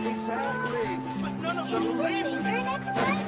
Exactly. But none of them believe me. Here next time?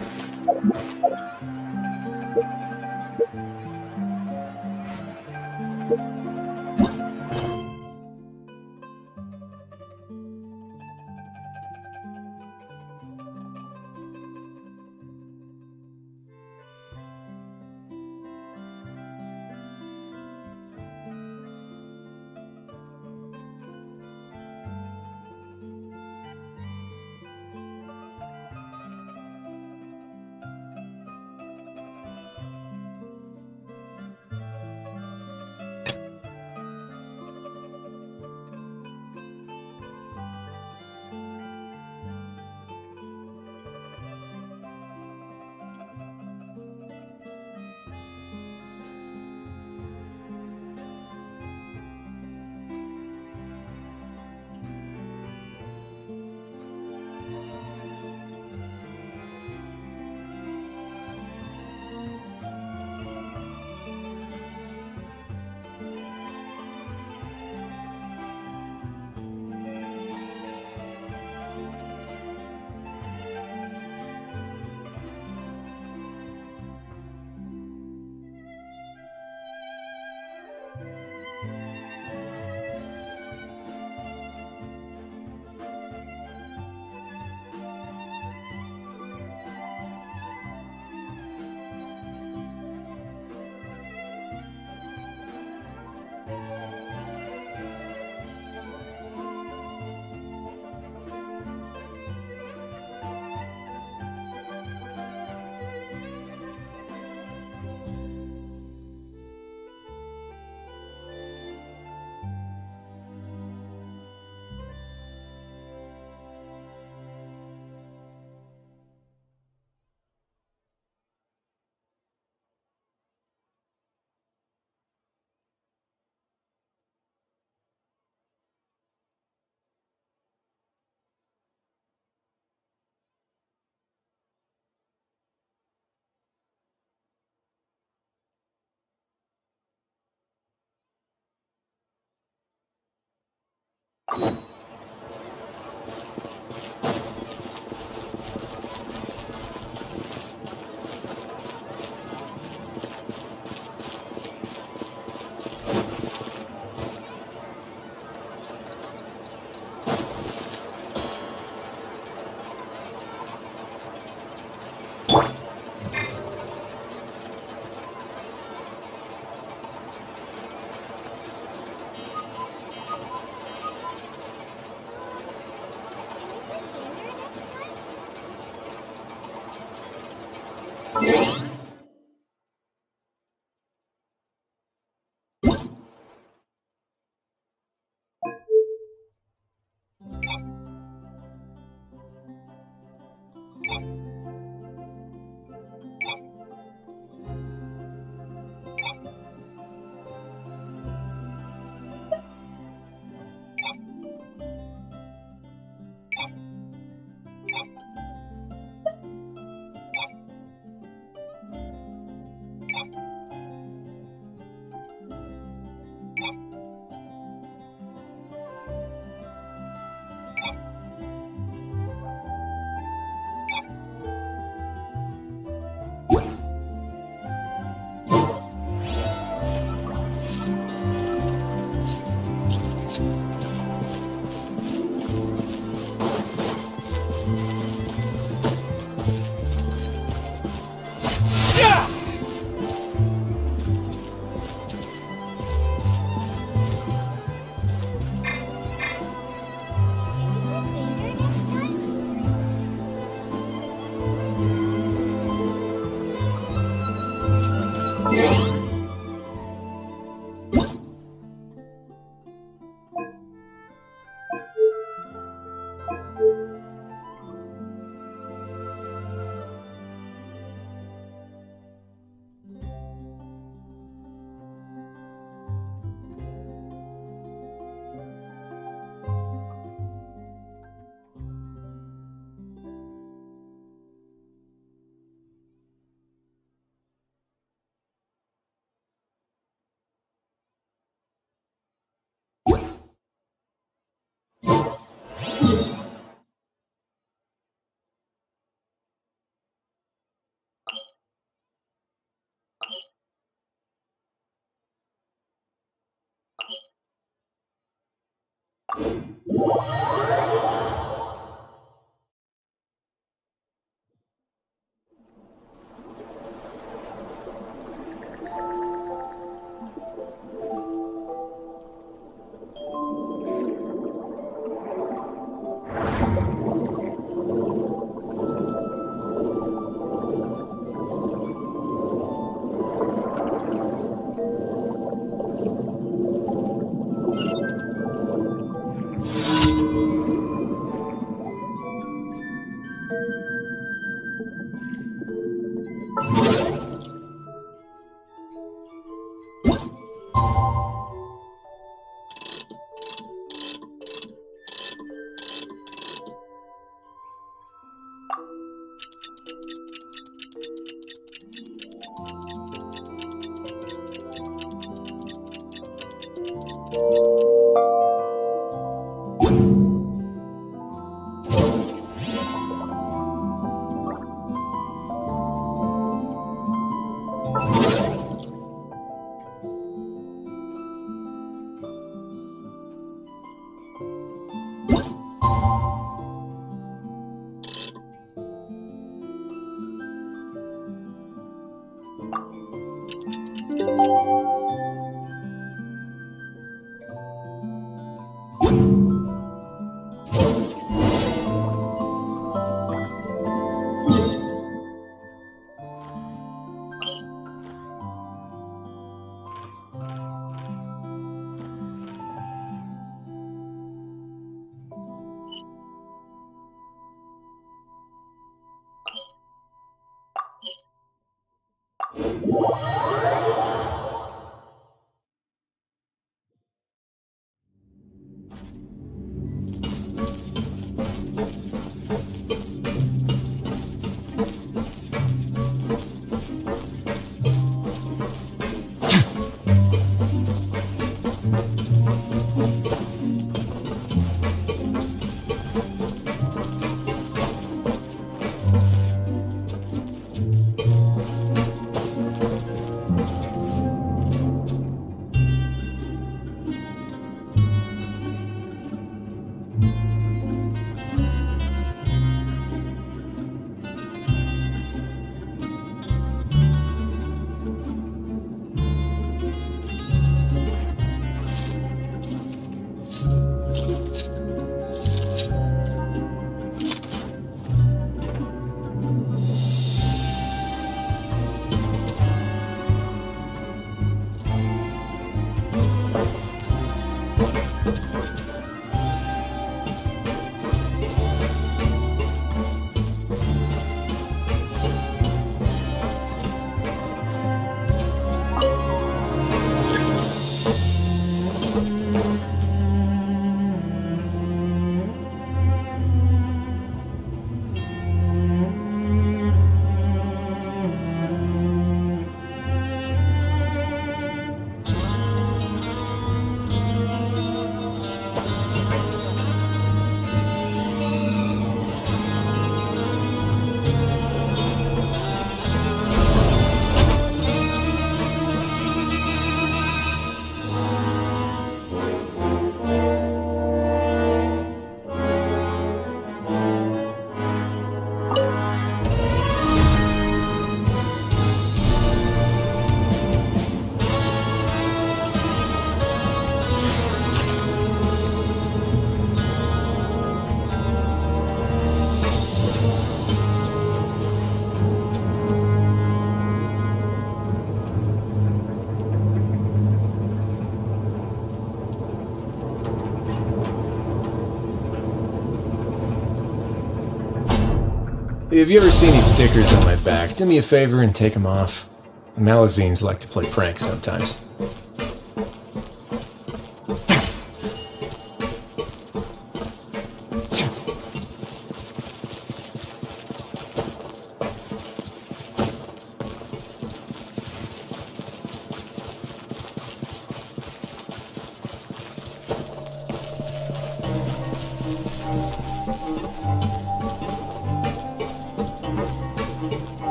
Have you ever seen these stickers on my back? Do me a favor and take them off. The Malazines like to play pranks sometimes.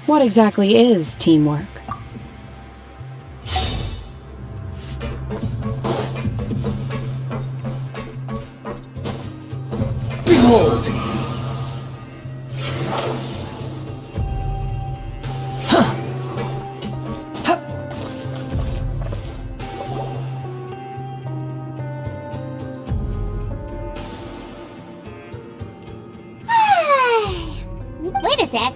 What exactly is teamwork? Behold! Wait a sec.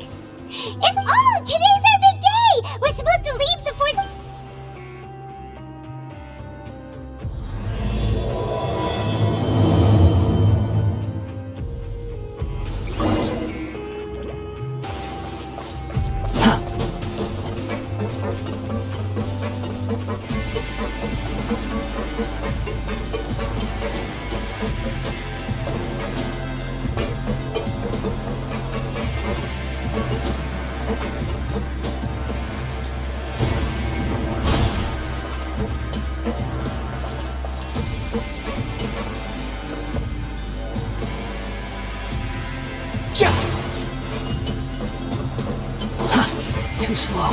Today's our big day! We're supposed to leave the fort. Too slow.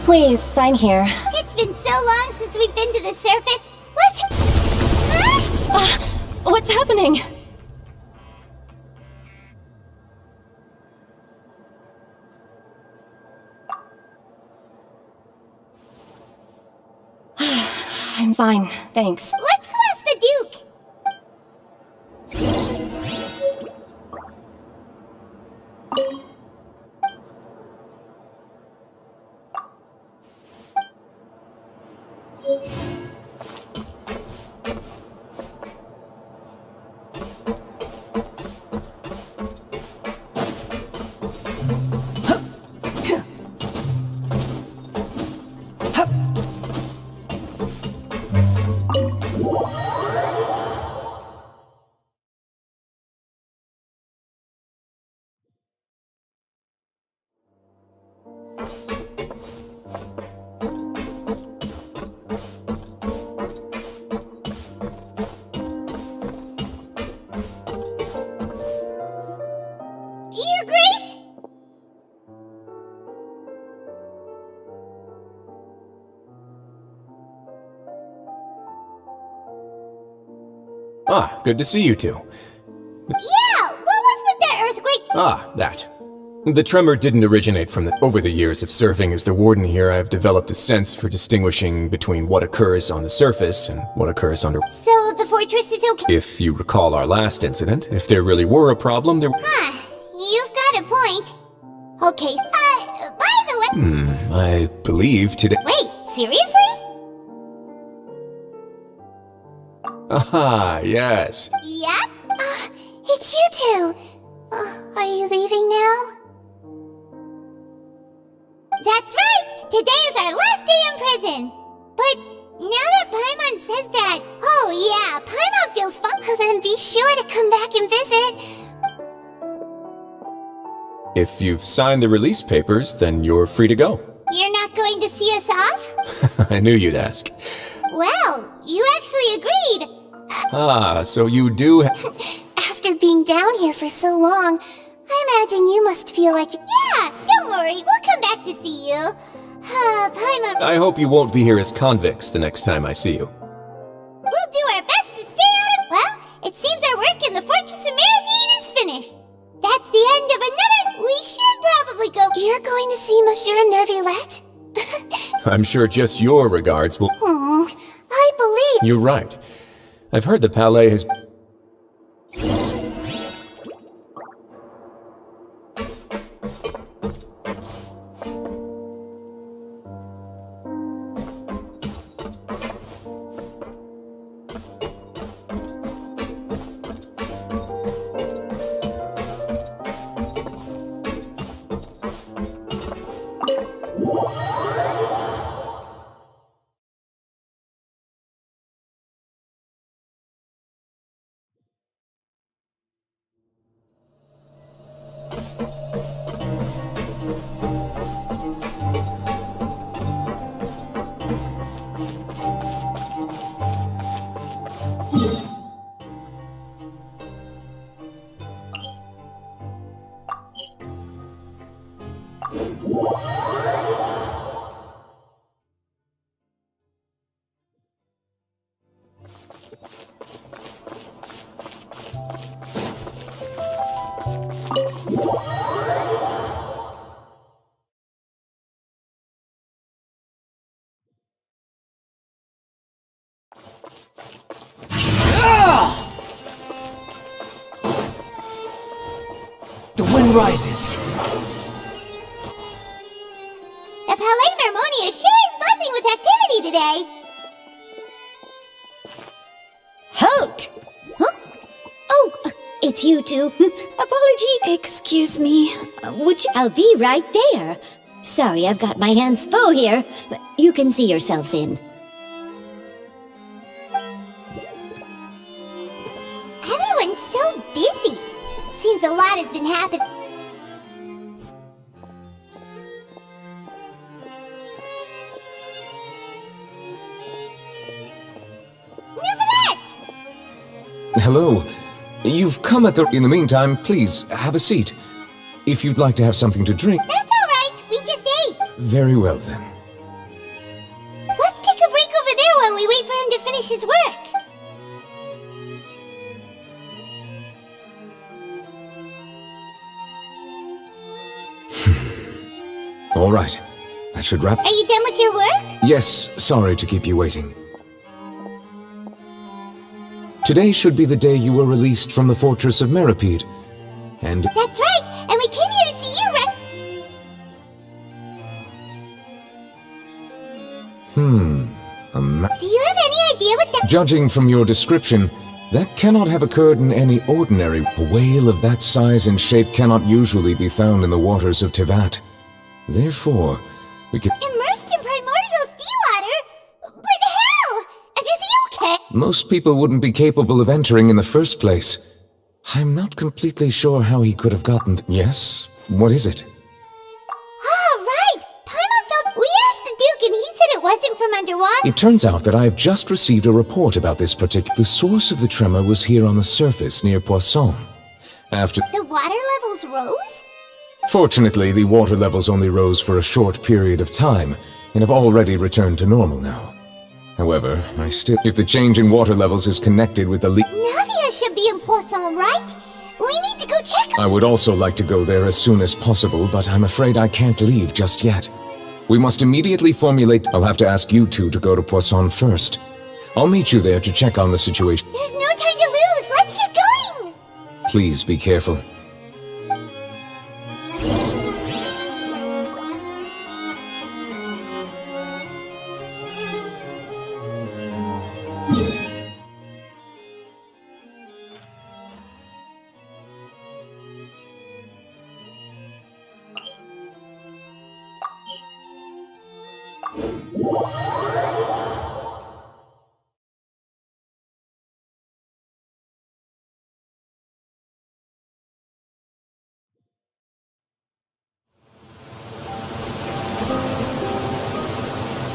Please, sign here. It's been so long since we've been to the surface. Let's. What's happening? I'm fine, thanks. Let's go ask the Duke. Your Grace? Ah, good to see you two. Yeah, what was with that earthquake? Ah, that. The tremor didn't originate from over the years of serving as the warden here. I've developed a sense for distinguishing between what occurs on the surface and what occurs under. So the fortress is okay? If you recall our last incident, if there really were a problem, there. Huh, you've got a point. Okay, by the way. I believe today. Wait, seriously? Aha, yes. Yep. It's you two. Are you leaving now? That's right! Today is our last day in prison! But now that Paimon says that... Oh yeah, Paimon feels fun. Then be sure to come back and visit. If you've signed the release papers, then you're free to go. You're not going to see us off? I knew you'd ask. Well, you actually agreed. Ah, so you do. After being down here for so long, I imagine you must feel like... Yeah, don't worry, we'll come back to see you. Paimon, I hope you won't be here as convicts the next time I see you. we'll do our best to stay out of— Well, it seems our work in the Fortress of Meripede is finished. That's the end of another— We should probably go— You're going to see Monsieur Nervillette? I'm sure just your regards will— I believe— You're right. I've heard the palais has— The wind rises. The Palais Mermonia sure is buzzing with activity today. Halt! Huh? Oh, it's you two. Apology. Excuse me. I'll be right there. Sorry, I've got my hands full here. You can see yourselves in. Everyone's so busy. Seems a lot has been happening. Hello. You've come at the... In the meantime, please, have a seat. If you'd like to have something to drink... That's alright, we just ate. Very well, then. Let's take a break over there while we wait for him to finish his work. All right. That should wrap... Are you done with your work? Yes, sorry to keep you waiting. Today should be the day you were released from the Fortress of Meripede. And... That's right, and we came here to see you, right? Do you have any idea what that— Judging from your description, that cannot have occurred in any ordinary... A whale of that size and shape cannot usually be found in the waters of Tivat. Therefore, we could... Immersed in primordial seawater? But how? And is he okay? Most people wouldn't be capable of entering in the first place. I'm not completely sure how he could have gotten... Yes? What is it? Ah, right! Paimon felt— We asked the Duke and he said it wasn't from underwater. It turns out that I have just received a report about this particular... The source of the tremor was here on the surface near Poisson. After... The water levels rose? Fortunately, the water levels only rose for a short period of time, and have already returned to normal now. However, I still... If the change in water levels is connected with the leak... Navia should be in Poisson, right? We need to go check— I would also like to go there as soon as possible, but I'm afraid I can't leave just yet. We must immediately formulate... I'll have to ask you two to go to Poisson first. I'll meet you there to check on the situation. There's no time to lose! Let's get going! Please be careful.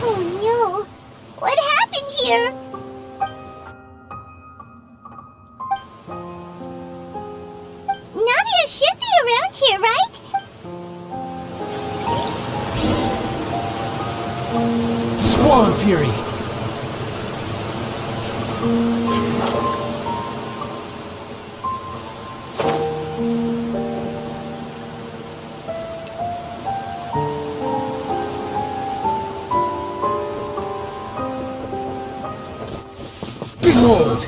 Oh no! What happened here? Navia should be around here, right? on, Fury! Behold!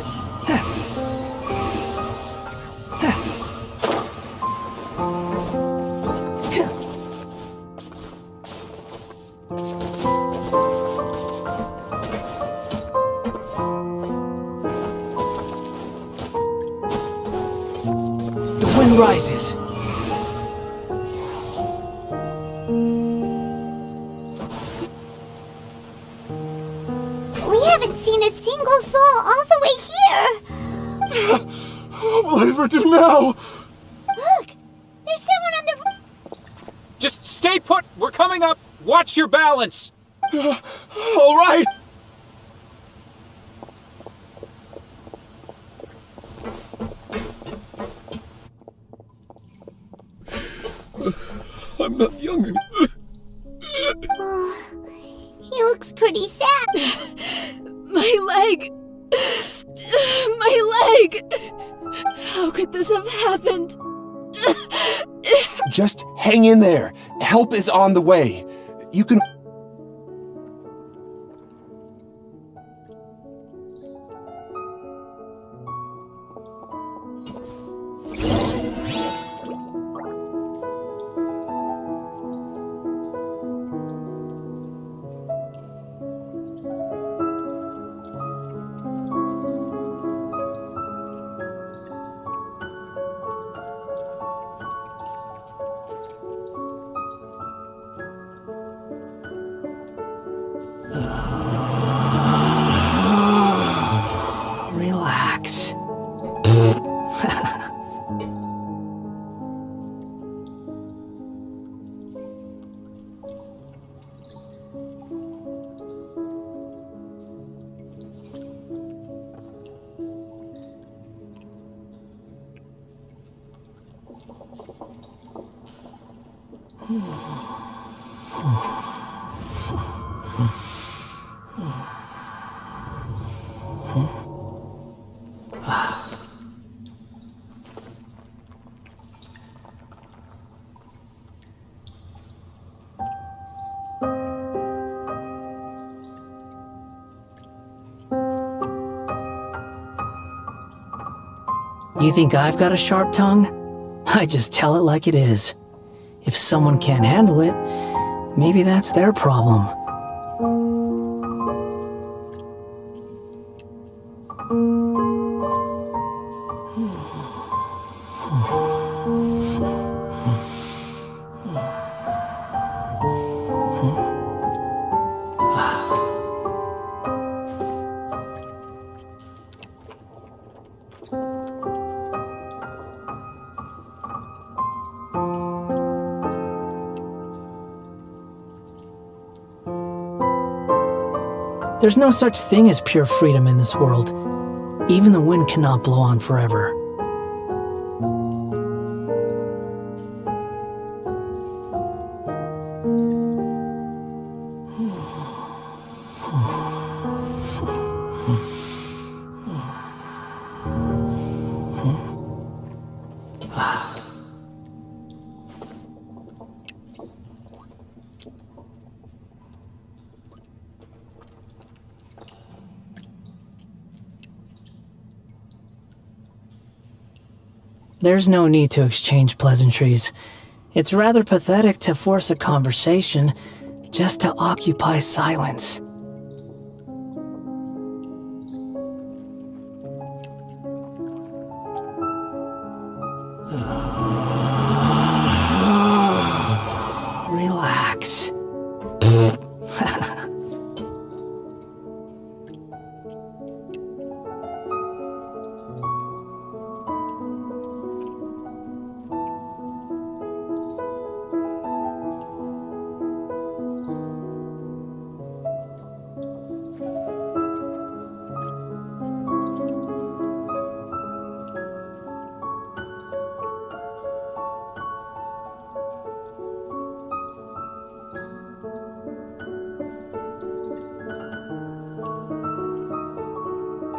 The wind rises. We haven't seen a single soul all the way here. What will I ever do now? Look, there's someone on the roof. Just stay put! We're coming up! Watch your balance! All right. I'm not young anymore. He looks pretty sad. My leg! My leg! How could this have happened? Just hang in there. Help is on the way. You can... Relax. You think I've got a sharp tongue? I just tell it like it is. If someone can't handle it, maybe that's their problem. There's no such thing as pure freedom in this world. Even the wind cannot blow on forever. There's no need to exchange pleasantries. It's rather pathetic to force a conversation just to occupy silence. Relax.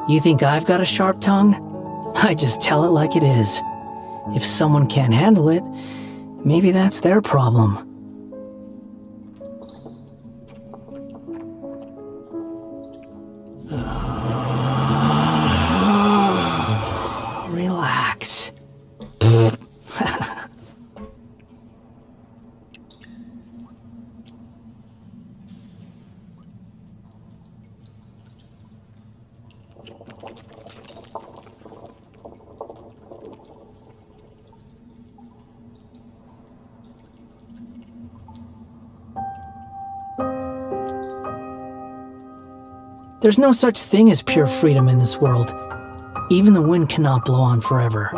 You think I've got a sharp tongue? I just tell it like it is. If someone can't handle it, maybe that's their problem. Relax. There's no such thing as pure freedom in this world. Even the wind cannot blow on forever.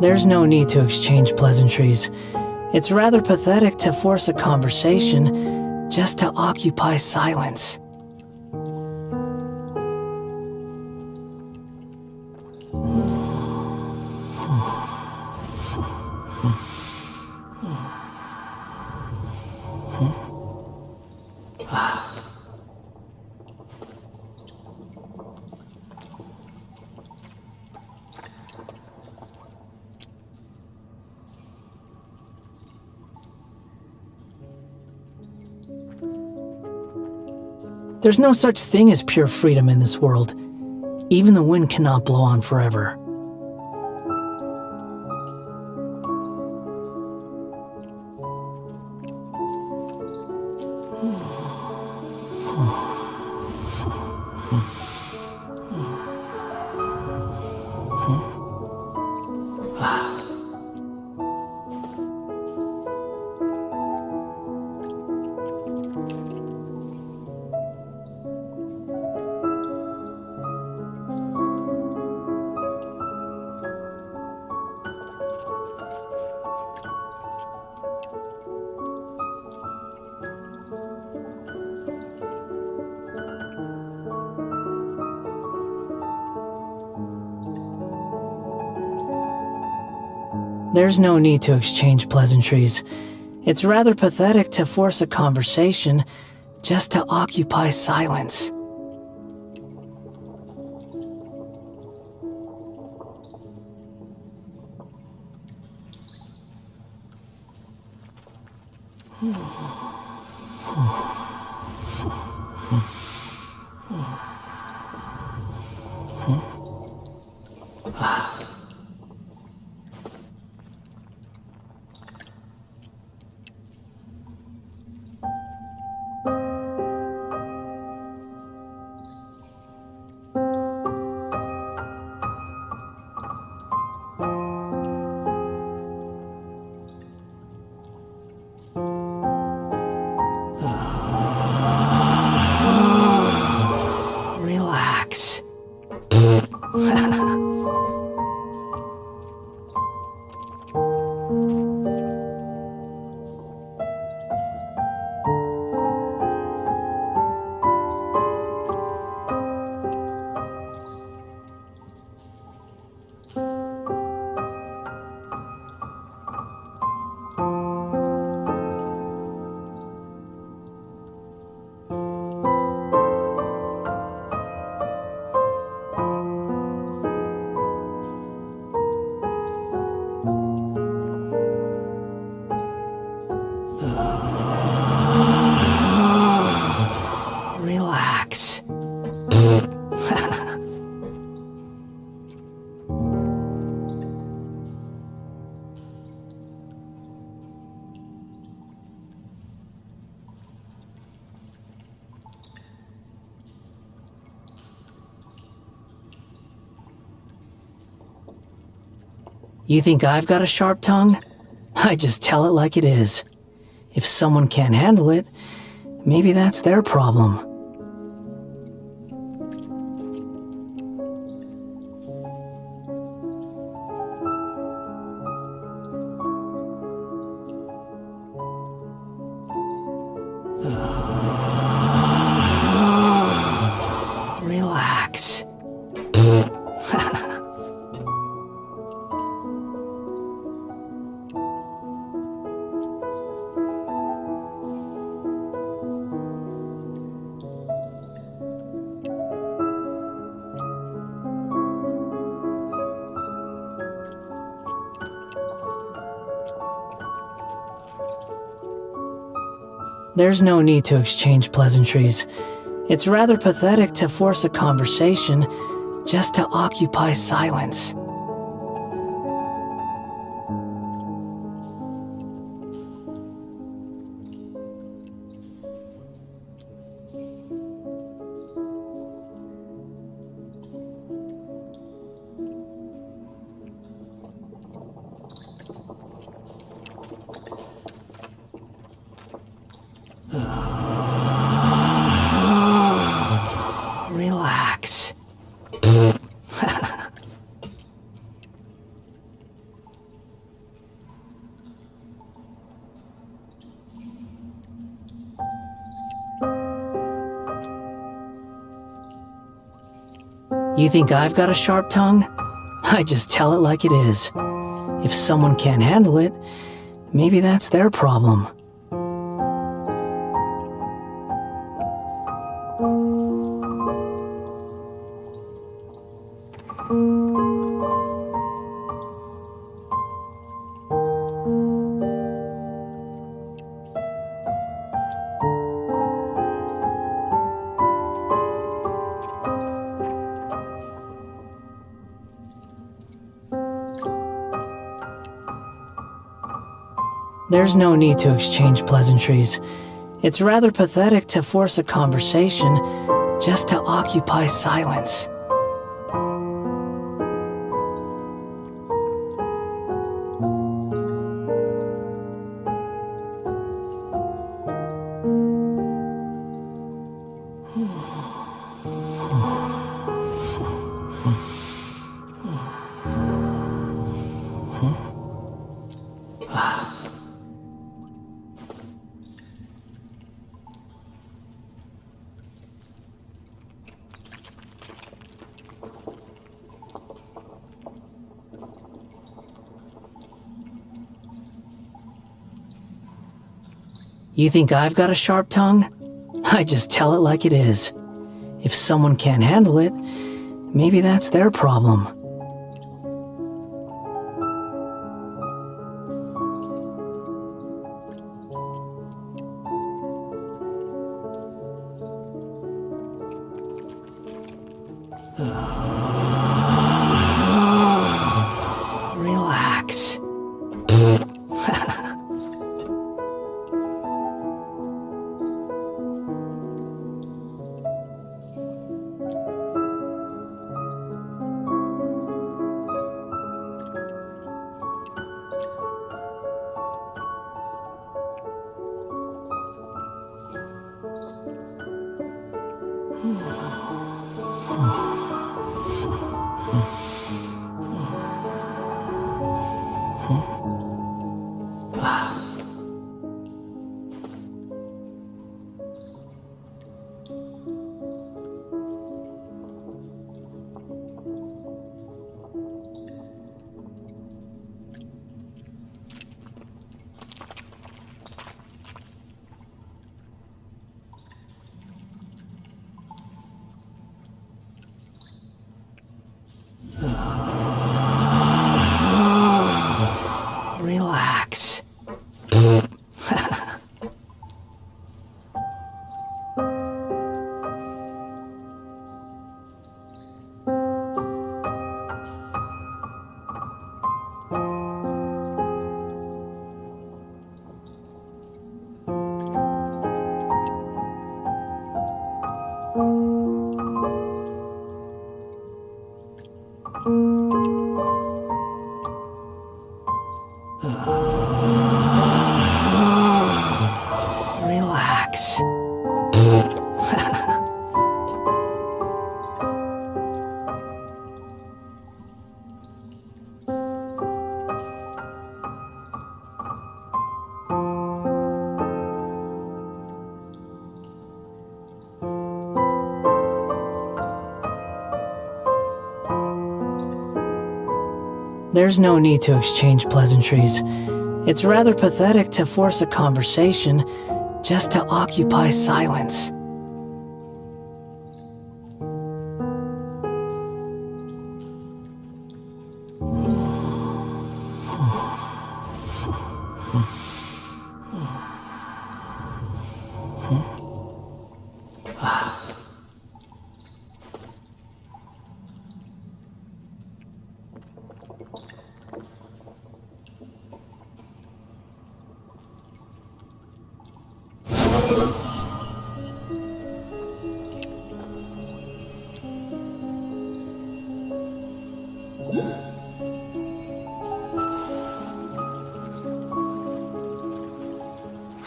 There's no need to exchange pleasantries. It's rather pathetic to force a conversation just to occupy silence. There's no such thing as pure freedom in this world. Even the wind cannot blow on forever. There's no need to exchange pleasantries. It's rather pathetic to force a conversation just to occupy silence. Relax. You think I've got a sharp tongue? I just tell it like it is. If someone can't handle it, maybe that's their problem. Relax. There's no need to exchange pleasantries. It's rather pathetic to force a conversation just to occupy silence. Relax. You think I've got a sharp tongue? I just tell it like it is. If someone can't handle it, maybe that's their problem. There's no need to exchange pleasantries. It's rather pathetic to force a conversation just to occupy silence. You think I've got a sharp tongue? I just tell it like it is. If someone can't handle it, maybe that's their problem. Relax. Relax. There's no need to exchange pleasantries. It's rather pathetic to force a conversation just to occupy silence.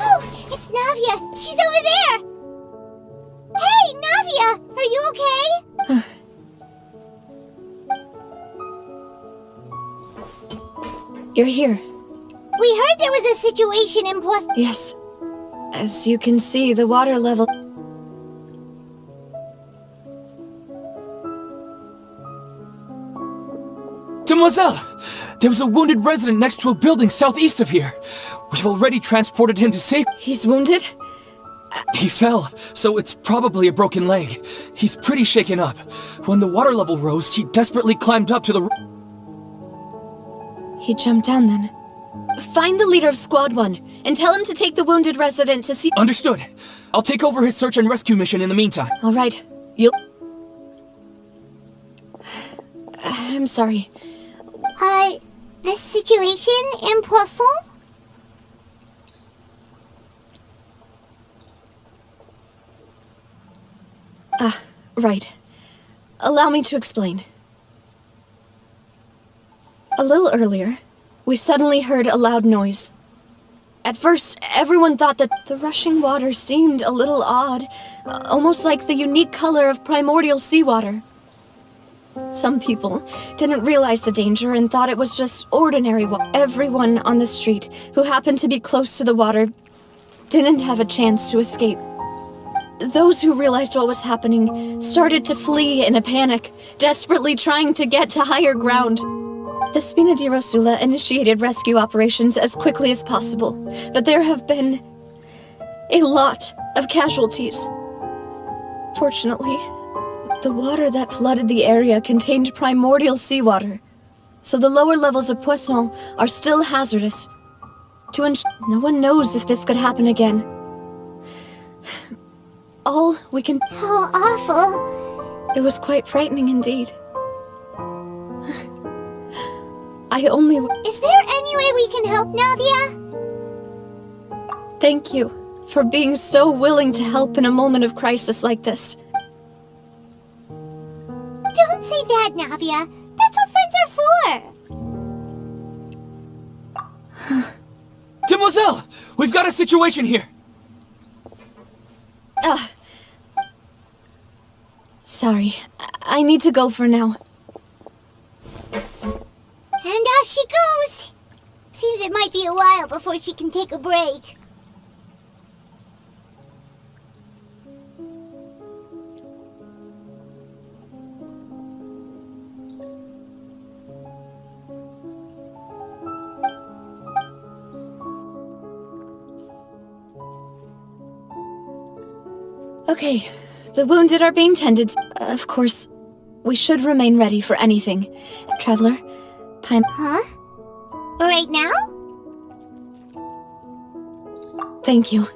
Oh, it's Navia! She's over there! Hey, Navia! Are you okay? You're here. We heard there was a situation in Yes. As you can see, the water level... Demoiselle! There was a wounded resident next to a building southeast of here. We've already transported him to safety. He's wounded? He fell, so it's probably a broken leg. He's pretty shaken up. When the water level rose, he desperately climbed up to the... He jumped down then. Find the leader of Squad 1 and tell him to take the wounded resident to see... Understood. I'll take over his search and rescue mission in the meantime. All right. You'll... I'm sorry. The situation in Poisson? Right. Allow me to explain. A little earlier, we suddenly heard a loud noise. At first, everyone thought that the rushing water seemed a little odd, almost like the unique color of primordial seawater. Some people didn't realize the danger and thought it was just ordinary water. Everyone on the street who happened to be close to the water didn't have a chance to escape. Those who realized what was happening started to flee in a panic, desperately trying to get to higher ground. The Spina di Rosula initiated rescue operations as quickly as possible, but there have been a lot of casualties. Fortunately, the water that flooded the area contained primordial seawater, so the lower levels of Poisson are still hazardous. To ensure no one knows if this could happen again. All we can... How awful. It was quite frightening indeed. I only... Is there any way we can help, Navia? Thank you for being so willing to help in a moment of crisis like this. Don't say that, Navia. That's what friends are for. Demoiselle! We've got a situation here! Sorry. I need to go for now. And off she goes! Seems it might be a while before she can take a break. Okay, the wounded are being tended to. Of course, we should remain ready for anything. Traveler, Paimon... Huh? Right now? Thank you.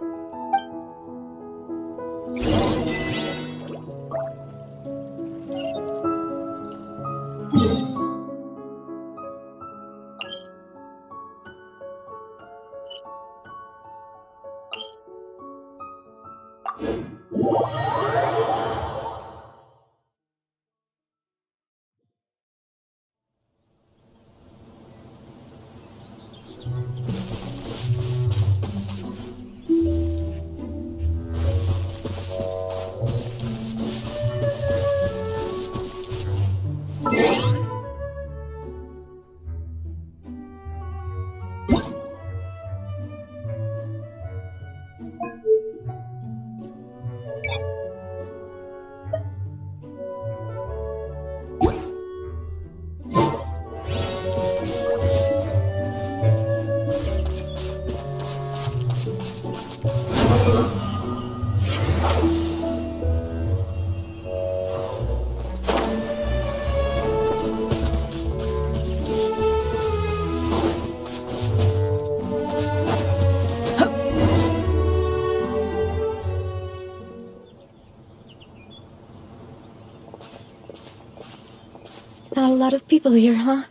Not a lot of people here, huh?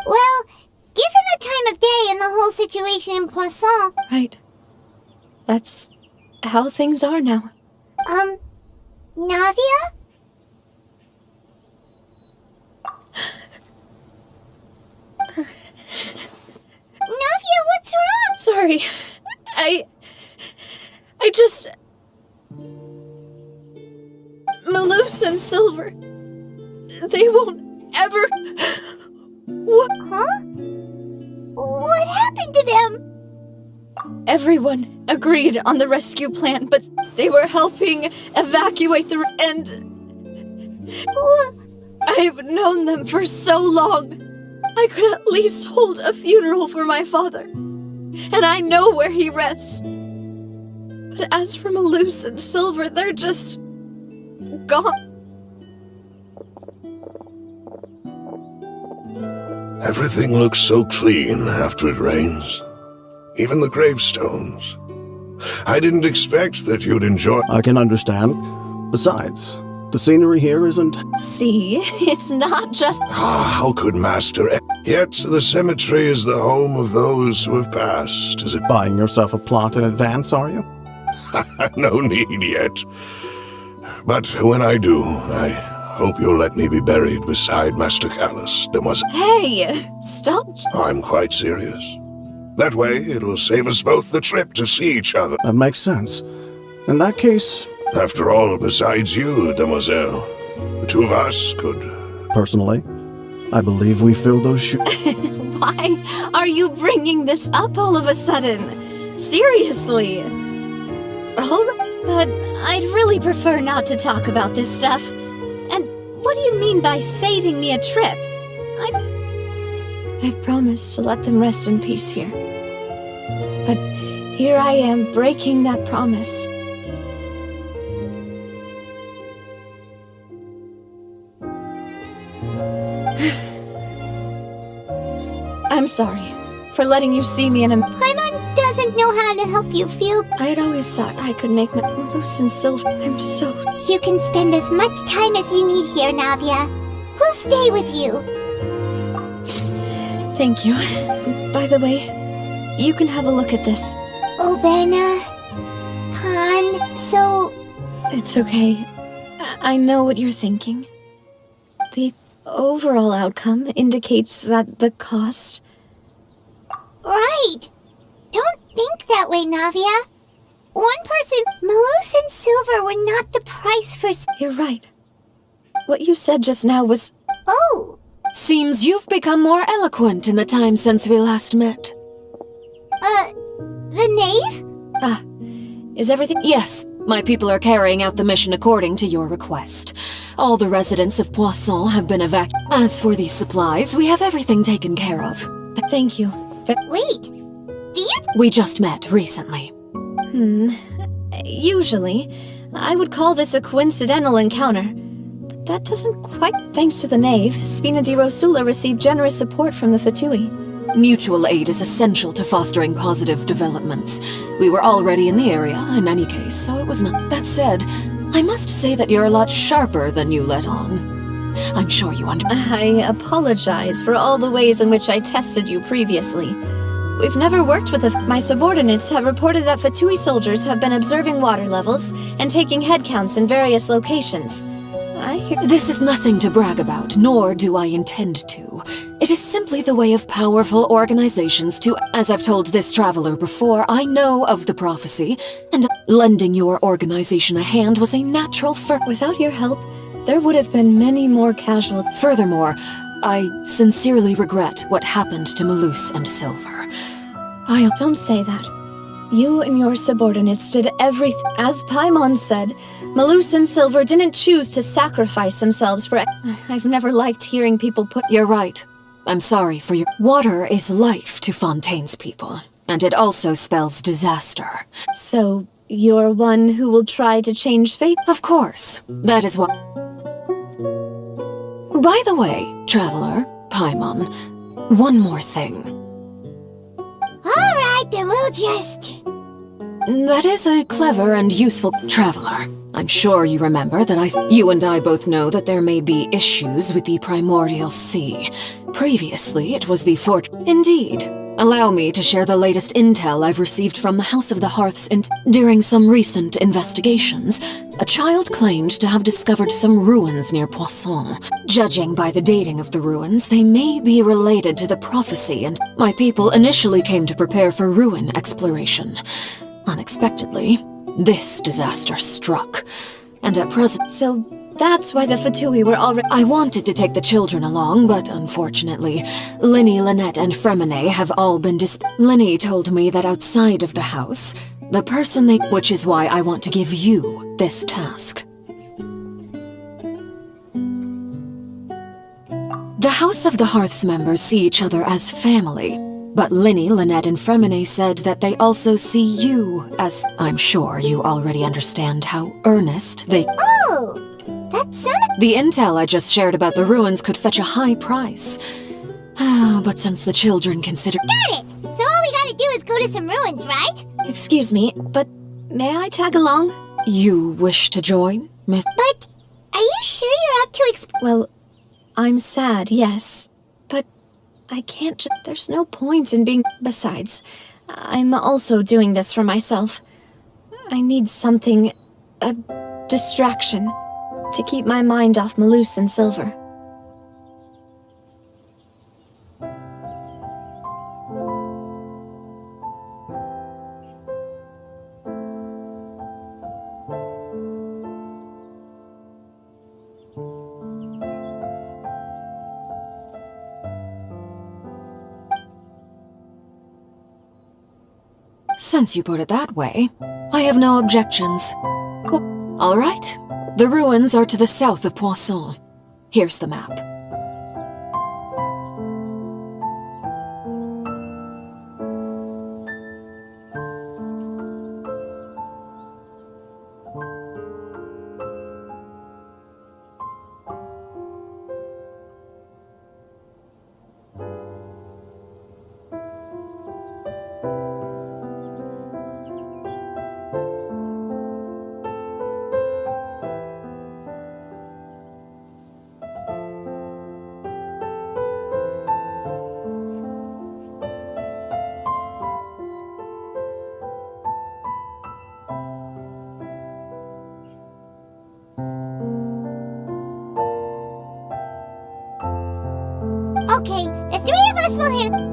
Well, given the time of day and the whole situation in Poisson... Right. That's how things are now. Navia? Navia, what's wrong? Sorry. I just... Malus and Silver... They won't ever... Huh? What happened to them? Everyone agreed on the rescue plan, but they were helping evacuate the... And... I've known them for so long. I could at least hold a funeral for my father. And I know where he rests. But as for Malus and Silver, they're just... gone. Everything looks so clean after it rains. Even the gravestones. I didn't expect that you'd enjoy... I can understand. Besides, the scenery here isn't... See, it's not just... How could Master... Yet the cemetery is the home of those who have passed. Is it... Buying yourself a plot in advance, are you? No need yet. But when I do, I hope you'll let me be buried beside Master Callus, Demoiselle. Hey, stop. I'm quite serious. That way, it'll save us both the trip to see each other. That makes sense. In that case... After all, besides you, Demoiselle, the two of us could... Personally, I believe we fill those shoes. Why are you bringing this up all of a sudden? Seriously. But I'd really prefer not to talk about this stuff. And what do you mean by saving me a trip? I've promised to let them rest in peace here. But here I am breaking that promise. I'm sorry for letting you see me in a... Paimon doesn't know how to help you feel. I had always thought I could make Malus and Silver. I'm so... You can spend as much time as you need here, Navia. We'll stay with you. Thank you. By the way, you can have a look at this. Obena... Khan... So... It's okay. I know what you're thinking. The overall outcome indicates that the cost... Right! Don't think that way, Navia. One person, Malus and Silver, were not the price for... You're right. What you said just now was... Oh! Seems you've become more eloquent in the time since we last met. The knave? Is everything... Yes, my people are carrying out the mission according to your request. All the residents of Poisson have been evacuated. As for these supplies, we have everything taken care of. Thank you. Wait, do you... We just met recently. Usually, I would call this a coincidental encounter. But that doesn't quite... Thanks to the knave, Spina di Rosula received generous support from the Fatui. Mutual aid is essential to fostering positive developments. We were already in the area, in any case, so it was not... That said, I must say that you're a lot sharper than you let on. I'm sure you I apologize for all the ways in which I tested you previously. We've never worked with My subordinates have reported that Fatui soldiers have been observing water levels and taking head counts in various locations. This is nothing to brag about, nor do I intend to. It is simply the way of powerful organizations to... As I've told this traveler before, I know of the prophecy, and lending your organization a hand was a natural Without your help, there would have been many more casualties. Furthermore, I sincerely regret what happened to Malus and Silver. Don't say that. You and your subordinates did everything. As Paimon said, Malus and Silver didn't choose to sacrifice themselves for... I've never liked hearing people put... You're right. I'm sorry for your... Water is life to Fontaine's people, and it also spells disaster. So, you're one who will try to change fate? Of course. That is what... By the way, traveler, Paimon, one more thing. Alright, then we'll just... That is a clever and useful traveler. I'm sure you remember that you and I both know that there may be issues with the Primordial Sea. Previously, it was the fort. Indeed. Allow me to share the latest intel I've received from the House of the Hearths during some recent investigations. A child claimed to have discovered some ruins near Poisson. Judging by the dating of the ruins, they may be related to the prophecy, and my people initially came to prepare for ruin exploration. Unexpectedly, this disaster struck, and at present— So that's why the Fatui were already— I wanted to take the children along, but unfortunately, Linny, Lynette, and Fremine have all been Linny told me that outside of the house, the person which is why I want to give you this task. The House of the Hearths members see each other as family. But Linny, Lynette, and Fremine said that they also see you as— I'm sure you already understand how earnest they— Oh! That's The intel I just shared about the ruins could fetch a high price. But since the children consider— Got it! So all we gotta do is go to some ruins, right? Excuse me, but may I tag along? You wish to join, Miss— But are you sure you're up to Well, I'm sad, yes. But I can't there's no point in being— Besides, I'm also doing this for myself. I need something— a distraction— to keep my mind off Malus and Silver. Since you put it that way, I have no objections. Well, all right. The ruins are to the south of Poisson. Here's the map. Okay, the three of us will handle—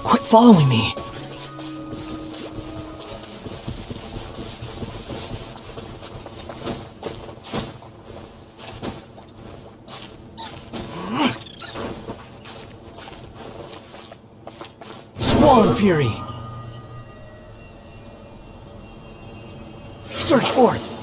Quit following me. Squall Fury! Search for it!